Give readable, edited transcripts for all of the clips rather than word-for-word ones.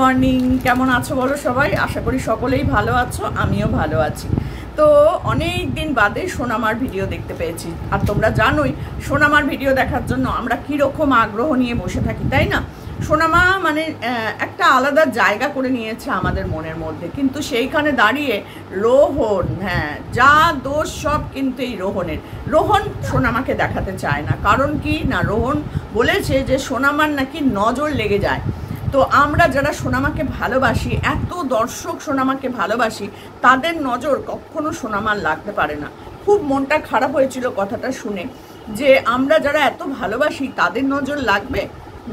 Morning, কেমন আছো বলো সবাই? আশা করি সকলেই ভালো আছো, আমিও ভালো আছি। তো অনেক দিন বাদে সোনামার ভিডিও দেখতে পেয়েছি, আর তোমরা জানোই সোনামার ভিডিও দেখার জন্য আমরা কীরকম আগ্রহ নিয়ে বসে থাকি, তাই না? সোনামা মানে একটা আলাদা জায়গা করে নিয়েছে আমাদের মনের মধ্যে, কিন্তু সেইখানে দাঁড়িয়ে রোহন, হ্যাঁ, যা দোষ সব কিন্তু এই রোহনের। রোহন সোনামাকে দেখাতে চায় না, কারণ কি না, রোহন বলেছে যে সোনামার নাকি নজর লেগে যায়। তো আমরা যারা সোনামাকে ভালোবাসি, এত দর্শক সোনামাকে ভালোবাসি, তাদের নজর কখনো সোনামার লাগতে পারে না। খুব মনটা খারাপ হয়েছিল কথাটা শুনে, যে আমরা যারা এত ভালোবাসি তাদের নজর লাগবে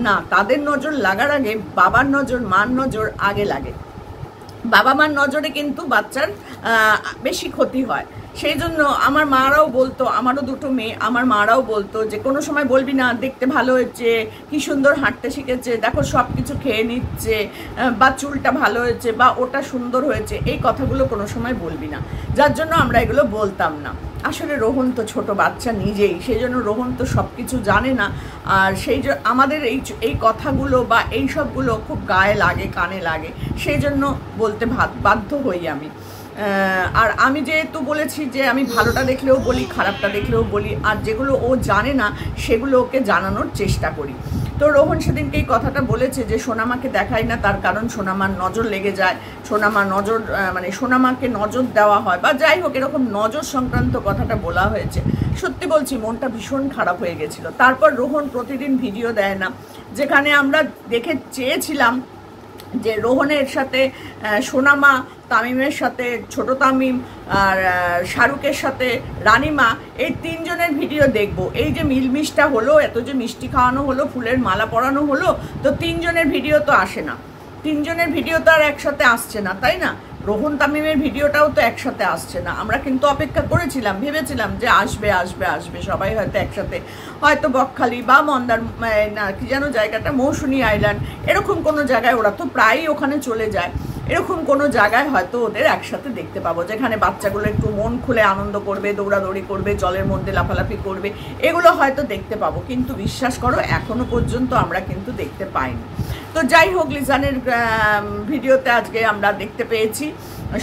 না। তাদের নজর লাগার আগে বাবার নজর, মার নজর আগে লাগে। বাবা মার নজরে কিন্তু বাচ্চার বেশি ক্ষতি হয়। সেই জন্য আমার মারাও বলতো, আমারও দুটো মেয়ে, আমার মারাও বলতো যে কোনো সময় বলবি না দেখতে ভালো হয়েছে, কি সুন্দর হাঁটতে শিখেছে, দেখো সব কিছু খেয়ে নিচ্ছে, বা চুলটা ভালো হয়েছে, বা ওটা সুন্দর হয়েছে, এই কথাগুলো কোনো সময় বলবি না। যার জন্য আমরা এগুলো বলতাম না। আসলে রোহন তো ছোট বাচ্চা নিজেই, সেই জন্য রোহন তো সব কিছু জানে না। আর সেই জন্য আমাদের এই কথাগুলো বা এই সবগুলো খুব গায়ে লাগে, কানে লাগে, সেই জন্য বলতে বাধ্য হই আমি। আর আমি যেহেতু বলেছি যে আমি ভালোটা দেখলেও বলি, খারাপটা দেখলেও বলি, আর যেগুলো ও জানে না সেগুলো ওকে জানানোর চেষ্টা করি। তো রোহন সেদিনকে এই কথাটা বলেছে যে সোনামাকে দেখাই না, তার কারণ সোনামার নজর লেগে যায়, সোনামার নজর মানে সোনামাকে নজর দেওয়া হয়, বা যাই হোক এরকম নজর সংক্রান্ত কথাটা বলা হয়েছে। সত্যি বলছি, মনটা ভীষণ খারাপ হয়ে গেছিলো। তারপর রোহন প্রতিদিন ভিডিও দেয় না, যেখানে আমরা দেখে চেয়েছিলাম যে রোহনের সাথে সোনামা, তামিমের সাথে ছোট তামিম, আর শাহরুখের সাথে রানিমা, এই তিনজনের ভিডিও দেখব। এই যে মিলমিশটা হলো, এত যে মিষ্টি খাওয়ানো হলো, ফুলের মালা পরানো হলো, তো তিনজনের ভিডিও তো আসে না, তিনজনের ভিডিও তো আর একসাথে আসছে না, তাই না? রোহন তামিমের ভিডিওটাও তো একসাথে আসছে না। আমরা কিন্তু অপেক্ষা করেছিলাম, ভেবেছিলাম যে আসবে আসবে আসবে, সবাই হয়তো একসাথে, হয়তো বকখালি বা মন্দার না কি যেন জায়গাটা, মৌসুনি আইল্যান্ড, এরকম কোনো জায়গায়, ওরা তো প্রায়ই ওখানে চলে যায়, এরকম কোনো জায়গায় হয়তো ওদের একসাথে দেখতে পাবো, যেখানে বাচ্চাগুলো একটু মন খুলে আনন্দ করবে, দৌড়াদৌড়ি করবে, জলের মধ্যে লাফালাফি করবে, এগুলো হয়তো দেখতে পাবো। কিন্তু বিশ্বাস করো, এখনো পর্যন্ত আমরা কিন্তু দেখতে পাইনি। তো যাই হোক, লিজানের ভিডিওতে আজকে আমরা দেখতে পেয়েছি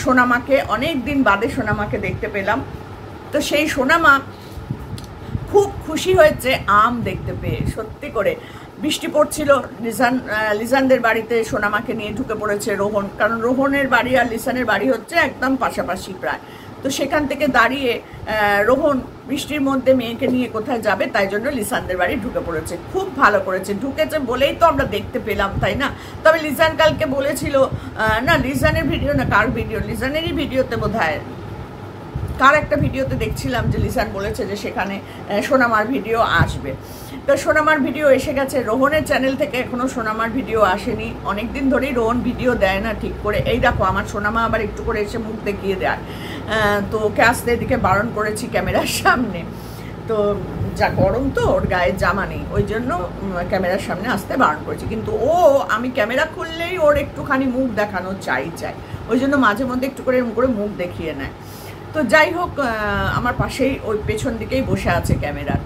সোনামাকে, অনেক দিন বাদে সোনামাকে দেখতে পেলাম। তো সেই সোনামা খুব খুশি হয়েছে আম দেখতে পেয়ে, সত্যি করে। বৃষ্টি পড়ছিল, লিজানদের বাড়িতে সোনামাকে নিয়ে ঢুকে পড়েছে রোহন, কারণ রোহনের বাড়ি আর লিসানের বাড়ি হচ্ছে একদম পাশাপাশি প্রায়। তো সেখান থেকে দাঁড়িয়ে রোহন বৃষ্টির মধ্যে মেয়েকে নিয়ে কোথায় যাবে, তাই জন্য লিসানদের বাড়ি ঢুকে পড়েছে। খুব ভালো করেছে, ঢুকেছে বলেই তো আমরা দেখতে পেলাম, তাই না? তবে লিসান কালকে বলেছিল, না লিসানের ভিডিও না, কার ভিডিও, লিসানেরই ভিডিওতে বোধহয়, কার একটা ভিডিওতে দেখছিলাম যে লিসান বলেছে যে সেখানে সোনামার ভিডিও আসবে। তো সোনামার ভিডিও এসে গেছে, রোহনের চ্যানেল থেকে এখনও সোনামার ভিডিও আসেনি। অনেক দিন ধরেই রোহন ভিডিও দেয় না ঠিক করে। এই দেখো আমার সোনামা আবার একটু করে এসে মুখ দেখিয়ে দেয়, তো ওকে আসতে এদিকে বারণ করেছি ক্যামেরার সামনে। তো যা গরম, তো ওর গায়ের জামা নেই, ওই জন্য ক্যামেরার সামনে আসতে বারণ করেছি। কিন্তু আমি ক্যামেরা খুললেই ওর একটুখানি মুখ দেখানো চাই, ওই জন্য মাঝে মধ্যে একটু করে এরকম করে মুখ দেখিয়ে নেয়। তো যাই হোক, আমার পাশেই ওই পেছন দিকেই বসে আছে ক্যামেরার।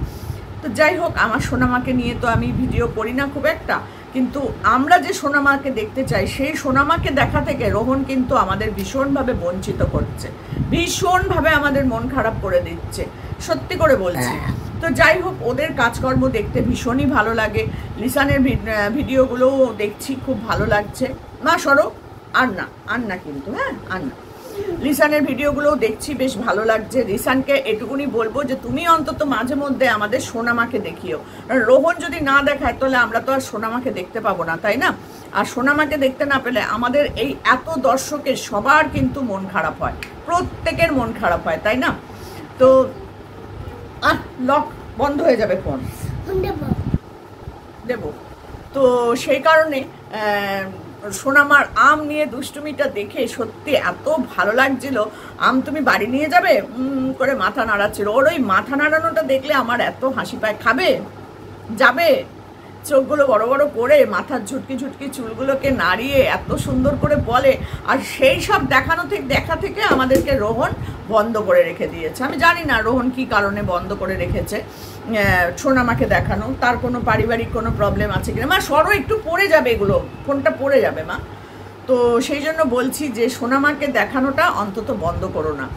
তো যাই হোক, আমার সোনামাকে নিয়ে তো আমি ভিডিও করি না খুব একটা, কিন্তু আমরা যে সোনামাকে দেখতে চাই, সেই সোনামাকে দেখা থেকে রোহন কিন্তু আমাদের ভীষণভাবে বঞ্চিত করছে, ভীষণভাবে আমাদের মন খারাপ করে দিচ্ছে, সত্যি করে বলছি। তো যাই হোক, ওদের কাজকর্ম দেখতে ভীষণই ভালো লাগে। লিসানের ভিডিওগুলোও দেখছি, খুব ভালো লাগছে। না সরো, আর না কিন্তু, হ্যাঁ আর না, লিসানের ভিডিওগুলোও দেখছি, বেশ ভালো লাগছে। লিসানকে এটুকুনি বলবো যে তুমি অন্তত মাঝে মধ্যে আমাদের সোনামাকে দেখিও। রোহন যদি না দেখায় তাহলে আমরা তো আর সোনামাকে দেখতে পাবো না, তাই না? আর সোনামাকে দেখতে না পেলে আমাদের এই এত দর্শকের সবার কিন্তু মন খারাপ হয়, প্রত্যেকের মন খারাপ হয়, তাই না? তো লক বন্ধ হয়ে যাবে, ফোন দেব। তো সেই কারণে সোনামার আম নিয়ে দুষ্টুমিটা দেখে সত্যি এত ভালো লাগছিল। আম তুমি বাড়ি নিয়ে যাবে করে মাথা নাড়াচ্ছিল। ওর ওই মাথা নাড়ানোটা দেখলে আমার এত হাসি পায়। খাবে, যাবে, চোখগুলো বড় বড় করে মাথার ঝুটকি ঝুটকি চুলগুলোকে নাড়িয়ে এত সুন্দর করে বলে। আর সেই সব দেখা থেকে আমাদেরকে রোহন বন্ধ করে রেখে দিয়েছে। আমি জানি না রোহন কি কারণে বন্ধ করে রেখেছে সোনামাকে দেখানো, তার কোনো পারিবারিক কোনো প্রবলেম আছে কিনা। মা সরো, একটু পড়ে যাবে, এগুলো ফোনটা পড়ে যাবে মা। তো সেই জন্য বলছি যে সোনামাকে দেখানোটা অন্তত বন্ধ করো না।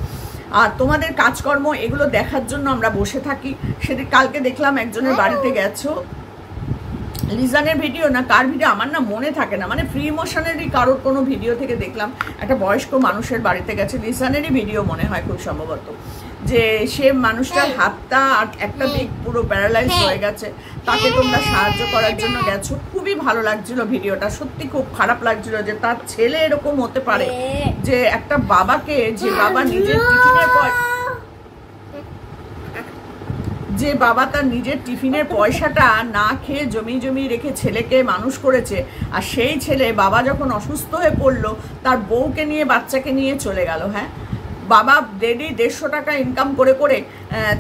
আর তোমাদের কাজকর্ম এগুলো দেখার জন্য আমরা বসে থাকি। সেদিন কালকে দেখলাম একজনের বাড়িতে গেছো, লিজানের ভিডিও না কার ভিডিও আমার না মনে থাকে না, মানে ফ্রি ইমোশনেরই কারোর কোনো ভিডিও থেকে দেখলাম একটা বয়স্ক মানুষের বাড়িতে গেছে, লিজানেরই ভিডিও মনে হয় খুব সম্ভবত, যে সে মানুষটার হাতটা আর একটা দিক পুরো প্যারালাইজ হয়ে গেছে, তাকে তোমরা সাহায্য করার জন্য গেছো। খুবই ভালো লাগছিল ভিডিওটা, সত্যি খুব খারাপ লাগছিল যে তার ছেলে এরকম হতে পারে যে একটা বাবাকে, যে বাবা নিজের টিফিনের যে বাবা তার নিজের টিফিনের পয়সাটা না খেয়ে জমি রেখে ছেলেকে মানুষ করেছে, আর সেই ছেলে বাবা যখন অসুস্থ হয়ে পড়লো তার বউকে নিয়ে বাচ্চাকে নিয়ে চলে গেল। হ্যাঁ, বাবা ডেলি 150 টাকা ইনকাম করে করে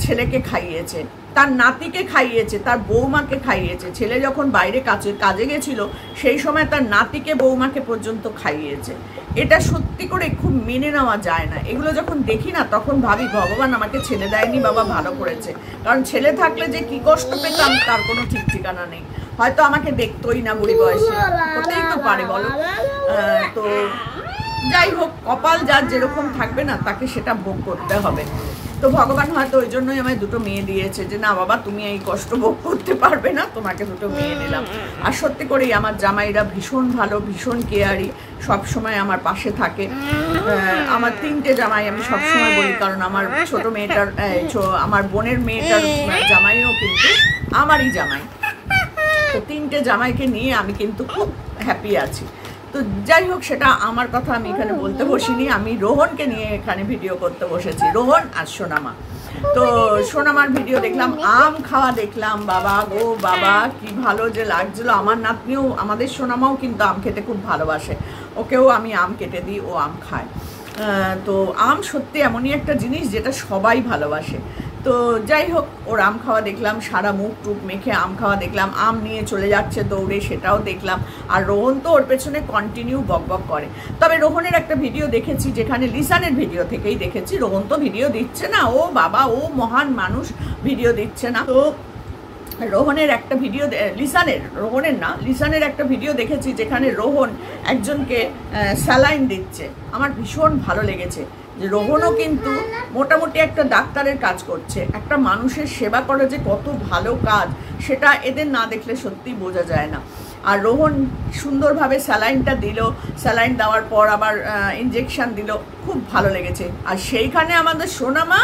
ছেলেকে খাইয়েছে, তার নাতিকে খাইয়েছে, তার বৌমাকে খাইয়েছে। ছেলে যখন বাইরে কাজে গেছিল সেই সময় তার নাতিকে বৌমাকে পর্যন্ত খাইয়েছে। এটা সত্যি করে খুব মেনে নেওয়া যায় না। এগুলো যখন দেখি না তখন ভাবি ভগবান আমাকে ছেলে দেয়নি, বাবা ভালো করেছে। কারণ ছেলে থাকলে যে কি কষ্ট পেতাম তার কোনো ঠিক ঠিকানা নেই। হয়তো আমাকে দেখতোই না বুড়ি বয়সে, হতেই তো পারে বলো। তো যাই হোক, কপাল যার যেরকম থাকবে না তাকে সেটা ভোগ করতে হবে। তো ভগবান হয়তো ওই জন্যই আমায় দুটো মেয়ে দিয়েছে, যে না বাবা তুমি এই কষ্ট ভোগ করতে পারবে না, তোমাকে দুটো মেয়ে দিলাম। আর সত্যি করেই আমার জামাইরা ভীষণ ভালো, ভীষণ কেয়ারি, সবসময় আমার পাশে থাকে। আমার 3টে জামাই আমি সবসময় বলি, কারণ আমার ছোট মেয়েটার আমার বোনের মেয়েটার জামাইও কিন্তু আমারই জামাই। তো 3টে জামাইকে নিয়ে আমি কিন্তু খুব হ্যাপি আছি। তো যাই হোক, সেটা আমার কথা আমি এখানে বলতে বসিনি, আমি রোহনকে নিয়ে এখানে ভিডিও করতে বসেছি, রোহন আর সোনামা। তো সোনামার ভিডিও দেখলাম, আম খাওয়া দেখলাম, বাবা গো বাবা কি ভালো যে লাগছিল। আমার নাতনিও, আমাদের সোনামাও কিন্তু আম খেতে খুব ভালোবাসে, ওকেও আমি আম কেটে দিই, ও আম খায়। তো আম সত্যি এমনই একটা জিনিস যেটা সবাই ভালোবাসে। তো যাই হোক, ওর আম খাওয়া দেখলাম, সারা মুখ টুক মেখে আম খাওয়া দেখলাম, আম নিয়ে চলে যাচ্ছে দৌড়ে, সেটাও দেখলাম। আর রোহন তো ওর পেছনে কন্টিনিউ বকবক করে। তবে রোহনের একটা ভিডিও দেখেছি, যেখানে লিসানের ভিডিও থেকেই দেখেছি, রোহন তো ভিডিও দিচ্ছে না, ও বাবা ও মহান মানুষ, ভিডিও দিচ্ছে না। তো রোহনের একটা ভিডিও, লিসানের একটা ভিডিও দেখেছি যেখানে রোহন একজনকে স্যালাইন দিচ্ছে। আমার ভীষণ ভালো লেগেছে যে রোহনও কিন্তু মোটামুটি একটা ডাক্তারের কাজ করছে। একটা মানুষের সেবা করা যে কত ভালো কাজ, সেটা এদের না দেখলে সত্যি বোঝা যায় না। আর রোহন সুন্দরভাবে স্যালাইনটা দিল, স্যালাইন দেওয়ার পর আবার ইঞ্জেকশন দিল, খুব ভালো লেগেছে। আর সেইখানে আমাদের সোনামা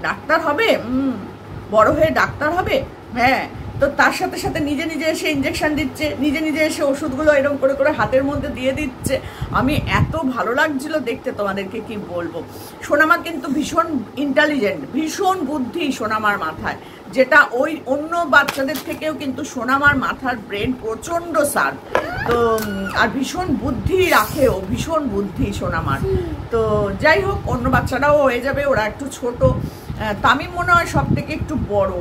ডাক্তার হবে, বড় হয়ে ডাক্তার হবে। হ্যাঁ, তো তার সাথে সাথে নিজে নিজে এসে ইঞ্জেকশন দিচ্ছে, নিজে নিজে এসে ওষুধগুলো এরকম করে করে হাতের মধ্যে দিয়ে দিচ্ছে। আমি এত ভালো লাগছিল দেখতে, তোমাদেরকে কি বলবো। সোনামা কিন্তু ভীষণ ইন্টেলিজেন্ট, ভীষণ বুদ্ধি সোনামার মাথায়, যেটা ওই অন্য বাচ্চাদের থেকেও কিন্তু সোনামার মাথার ব্রেন প্রচণ্ড শার্প। তো আর ভীষণ বুদ্ধি রাখে ও, ভীষণ বুদ্ধি সোনামার। তো যাই হোক, অন্য বাচ্চারাও হয়ে যাবে, ওরা একটু ছোট। তামিম মনে হয় সব থেকে একটু বড়,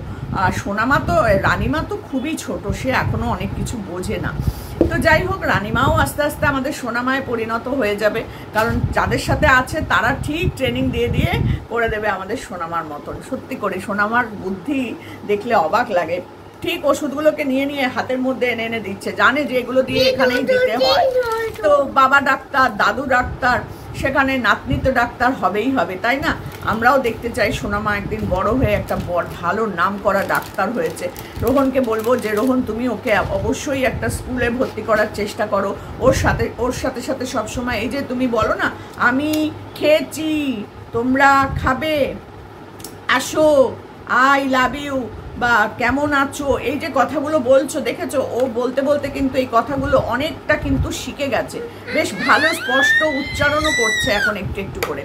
আর সোনামা তো, রানিমা তো খুবই ছোট, সে এখনো অনেক কিছু বোঝে না। তো যাই হোক, রানিমাও আস্তে আস্তে আমাদের সোনামায় পরিণত হয়ে যাবে, কারণ যাদের সাথে আছে তারা ঠিক ট্রেনিং দিয়ে দিয়ে করে দেবে আমাদের সোনামার মতন। সত্যি করে সোনামার বুদ্ধি দেখলে অবাক লাগে। ঠিক ওষুধগুলোকে নিয়ে নিয়ে হাতের মধ্যে এনে এনে দিচ্ছে, জানে যে এগুলো দিয়ে এখানেই দিতে হয়। তো বাবা ডাক্তার, দাদু ডাক্তার, সেখানে নাতনি তো ডাক্তার হবেই হবে, তাই না? আমরাও দেখতে চাই সোনামা একদিন বড় হয়ে একটা ভালো নাম করা ডাক্তার হয়েছে। রোহনকে বলবো যে রোহন তুমি ওকে অবশ্যই একটা স্কুলে ভর্তি করার চেষ্টা করো, ওর সাথে সাথে সবসময় এই যে তুমি বলো না আমি খেয়েছি, তোমরা খাবে, আসো, আই লাভ ইউ, বা কেমন আছো, এই যে কথাগুলো বলছো, দেখেছো ও বলতে বলতে কিন্তু এই কথাগুলো অনেকটা কিন্তু শিখে গেছে, বেশ ভালো স্পষ্ট উচ্চারণও করছে এখন একটু একটু করে।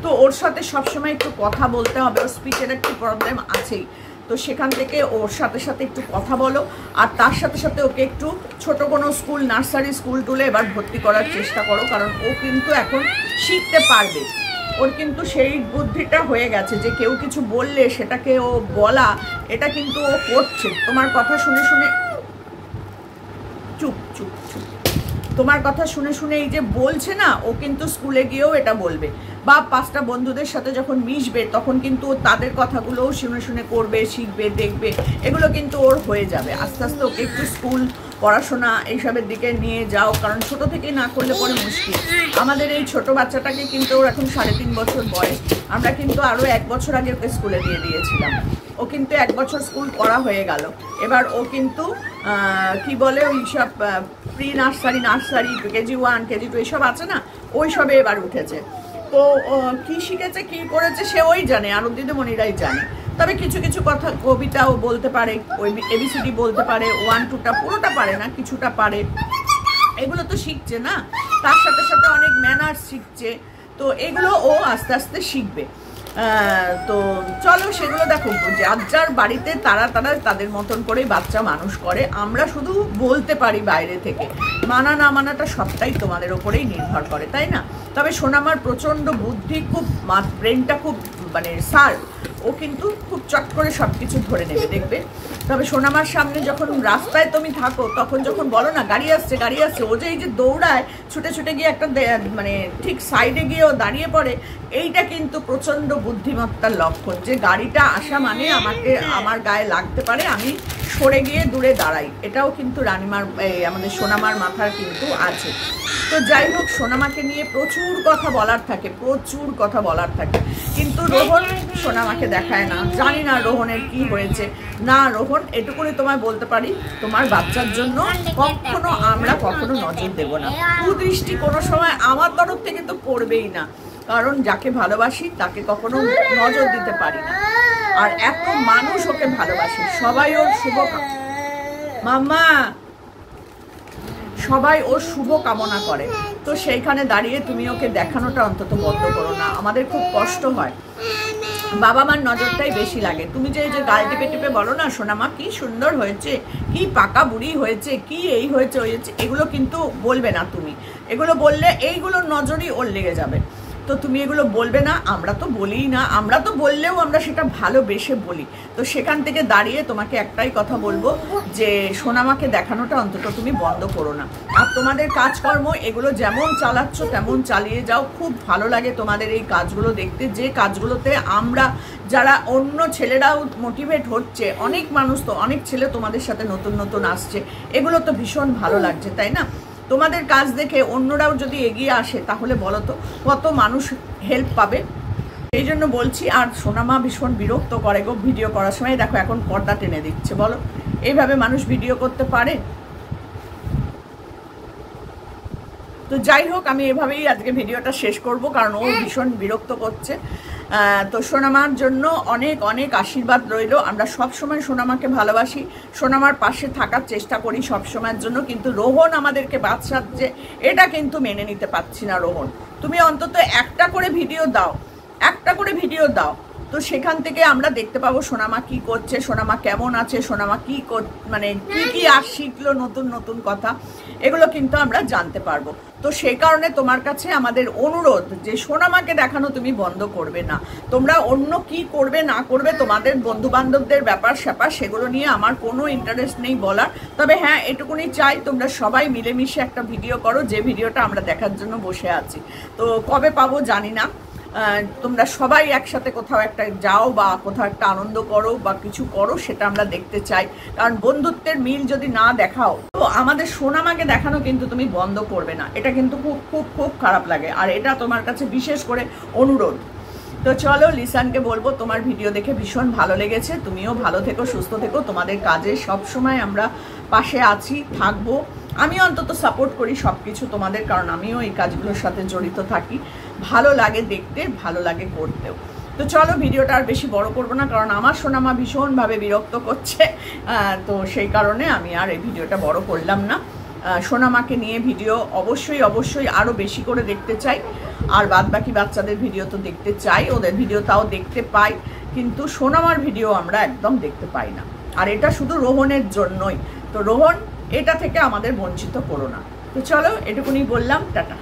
তো ওর সাথে সবসময় একটু কথা বলতে হবে, ওর স্পিচের একটু প্রবলেম আছেই। তো সেখান থেকে ওর সাথে সাথে একটু কথা বলো, আর তার সাথে সাথে ওকে একটু ছোট কোনো স্কুল, নার্সারি স্কুল টুলে এবার ভর্তি করার চেষ্টা করো, কারণ ও কিন্তু এখন শিখতে পারবে। ওর কিন্তু সেই বুদ্ধিটা হয়ে গেছে যে কেউ কিছু বললে সেটাকে ও বলা, এটা কিন্তু ও করছে। তোমার কথা শুনে শুনে চুপ চুপ চুপ, তোমার কথা শুনে শুনে এই যে বলছে না, ও কিন্তু স্কুলে গিয়েও এটা বলবে, বা 5টা বন্ধুদের সাথে যখন মিশবে তখন কিন্তু তাদের কথাগুলোও শুনে শুনে করবে, শিখবে, দেখবে, এগুলো কিন্তু ওর হয়ে যাবে। আস্তে আস্তে ওকে একটু স্কুল পড়াশোনা এইসবের দিকে নিয়ে যাও, কারণ ছোট থেকেই না করলে পরে মুশকিল। আমাদের এই ছোট বাচ্চাটাকে কিন্তু ওর এখন 3.5 বছর বয়স, আমরা কিন্তু আরও 1 বছর আগে ওকে স্কুলে দিয়ে দিয়েছিলাম। ও কিন্তু 1 বছর স্কুল পড়া হয়ে গেল, এবার ও কিন্তু কি বলে ওই সব প্রি নার্সারি, কেজি 1 কেজি 2 এইসব আছে না, ওই সবে এবার উঠেছে। তো কি শিখেছে কি করেছে সে ওই জানে, আর দিদিমণিরাই জানে। তবে কিছু কিছু কথা, কবিতাও বলতে পারে, ওই ABCD বলতে পারে, 1 2টা পুরোটা পারে না, কিছুটা পারে। এগুলো তো শিখছে না, তার সাথে সাথে অনেক ম্যানার্স শিখছে। তো এগুলো ও আস্তে আস্তে শিখবে। তো চলো সেগুলো দেখো, যার বাড়িতে তারা তাদের মতন করেই বাচ্চা মানুষ করে। আমরা শুধু বলতে পারি বাইরে থেকে, মানা না মানাটা সবটাই তোমাদের ওপরেই নির্ভর করে, তাই না? তবে সোনামার প্রচণ্ড বুদ্ধি, খুব ব্রেনটা খুব মানে শার্প, ও কিন্তু খুব চট করে সব কিছু ধরে নেবে, দেখবে। তবে সোনামার সামনে যখন রাস্তায় তুমি থাকো, তখন যখন বলো না গাড়ি আসছে, ও যে এই যে দৌড়ায়, ছুটে ছুটে গিয়ে একটা মানে ঠিক সাইডে গিয়েও দাঁড়িয়ে পড়ে, এইটা কিন্তু প্রচণ্ড বুদ্ধিমত্তার লক্ষণ, যে গাড়িটা আসা মানে আমার গায়ে লাগতে পারে, আমি সরে গিয়ে দূরে দাঁড়াই। এটাও কিন্তু রানীমার আমাদের সোনামার মাথার কিন্তু আছে। তো যাই হোক, সোনামাকে নিয়ে প্রচুর কথা বলার থাকে, কিন্তু রোহন সোনামাকে দেখায় না। জানি না রোহনের কি হয়েছে না। রোহন, এটুকুনি তোমায় বলতে পারি, তোমার বাচ্চার জন্য আমরা কখনো নজর দেব না। কুদৃষ্টি কোনো সময় আমার তরফ থেকে তো পড়বেই না, কারণ যাকে ভালোবাসি তাকে কখনো নজর দিতে পারি না। আর এত মানুষ ওকে ভালোবাসে, সবাই ওর সবাই ওর শুভ কামনা করে। তো সেইখানে দাঁড়িয়ে তুমি ওকে দেখানোটা অন্তত বন্ধ করো না। আমাদের খুব কষ্ট হয়, বাবা মার নজরটাই বেশি লাগে। তুমি যে গাল টিপে টিপে বলো না সোনামা কি সুন্দর হয়েছে, কি পাকা বুড়ি হয়েছে, কি এই হয়েছে ওই হয়েছে, এগুলো কিন্তু বলবে না তুমি। এগুলো বললে এইগুলোর নজরই ওর লেগে যাবে। তো তুমি এগুলো বলবে না, আমরা তো বলিই না। আমরা তো বললেও আমরা সেটা ভালোবেসে বলি। তো সেখান থেকে দাঁড়িয়ে তোমাকে একটাই কথা বলবো, যে সোনামাকে দেখানোটা অন্তত তুমি বন্ধ করো না। আর তোমাদের কাজকর্ম এগুলো যেমন চালাচ্ছ তেমন চালিয়ে যাও। খুব ভালো লাগে তোমাদের এই কাজগুলো দেখতে, যে কাজগুলোতে আমরা যারা অন্য ছেলেরাও মোটিভেট হচ্ছে। অনেক মানুষ তো, অনেক ছেলে তোমাদের সাথে নতুন আসছে, এগুলো তো ভীষণ ভালো লাগছে, তাই না? তোমাদের কাজ দেখে অন্যরাও যদি এগিয়ে আসে, তাহলে বলো তো কত মানুষ হেল্প পাবে। সেই জন্য বলছি। আর সোনামা ভীষণ বিরক্ত করে গো ভিডিও করার সময়। দেখো এখন পর্দা টেনে দিচ্ছে, বলো এইভাবে মানুষ ভিডিও করতে পারে? তো যাই হোক, আমি এভাবেই আজকে ভিডিওটা শেষ করব, কারণ ও ভীষণ বিরক্ত করছে। তো সোনামার জন্য অনেক আশীর্বাদ রইল। আমরা সব সময় সোনামাকে ভালোবাসি, সোনামার পাশে থাকার চেষ্টা করি সব সময়ের জন্য। কিন্তু রোহন আমাদেরকে বাদ সাধছে, এটা কিন্তু মেনে নিতে পারছি না। রোহন, তুমি অন্তত একটা করে ভিডিও দাও, তো সেখান থেকে আমরা দেখতে পাবো সোনামা কি করছে, সোনামা কেমন আছে, সোনামা কি মানে কি আর শিখলো নতুন কথা, এগুলো কিন্তু আমরা জানতে পারবো। তো সেই কারণে তোমার কাছে আমাদের অনুরোধ, যে সোনামাকে দেখানো তুমি বন্ধ করবে না। তোমরা অন্য কি করবে না করবে, তোমাদের বন্ধু বান্ধবদের ব্যাপার স্যাপার, সেগুলো নিয়ে আমার কোনো ইন্টারেস্ট নেই বলার। তবে হ্যাঁ, এটুকুনি চাই তোমরা সবাই মিলেমিশে একটা ভিডিও করো, যে ভিডিওটা আমরা দেখার জন্য বসে আছি। তো কবে পাবো জানি না। তোমরা সবাই একসাথে কোথাও একটা যাও, বা কোথাও একটা আনন্দ করো, বা কিছু করো, সেটা আমরা দেখতে চাই। কারণ বন্ধুত্বের মিল যদি না দেখাও, তো আমাদের সোনামাকে দেখানো কিন্তু তুমি বন্ধ করবে না। এটা কিন্তু খুব খারাপ লাগে, আর এটা তোমার কাছে বিশেষ করে অনুরোধ। তো চলো, লিসানকে বলবো তোমার ভিডিও দেখে ভীষণ ভালো লেগেছে, তুমিও ভালো থেকো, সুস্থ থেকো। তোমাদের কাজে সব সময় আমরা পাশে আছি, থাকবো। আমি অন্তত সাপোর্ট করি সব কিছু তোমাদের, কারণ আমিও এই কাজগুলোর সাথে জড়িত থাকি। ভালো লাগে দেখতে, ভালো লাগে করতেও। তো চলো, ভিডিওটা আর বেশি বড় করবো না, কারণ আমার সোনামা ভীষণভাবে বিরক্ত করছে। তো সেই কারণে আমি আর এই ভিডিওটা বড় করলাম না। সোনামাকে নিয়ে ভিডিও অবশ্যই আরও বেশি করে দেখতে চাই। আর বাদ বাকি বাচ্চাদের ভিডিও তো দেখতে চাই, ওদের ভিডিও তাও দেখতে পাই, কিন্তু সোনামার ভিডিও আমরা একদম দেখতে পাই না। আর এটা শুধু রোহনের জন্যই। তো রোহন, এটা থেকে আমাদের বঞ্চিত করো না। তো চলো, এটুকুনি বললাম, টাটা।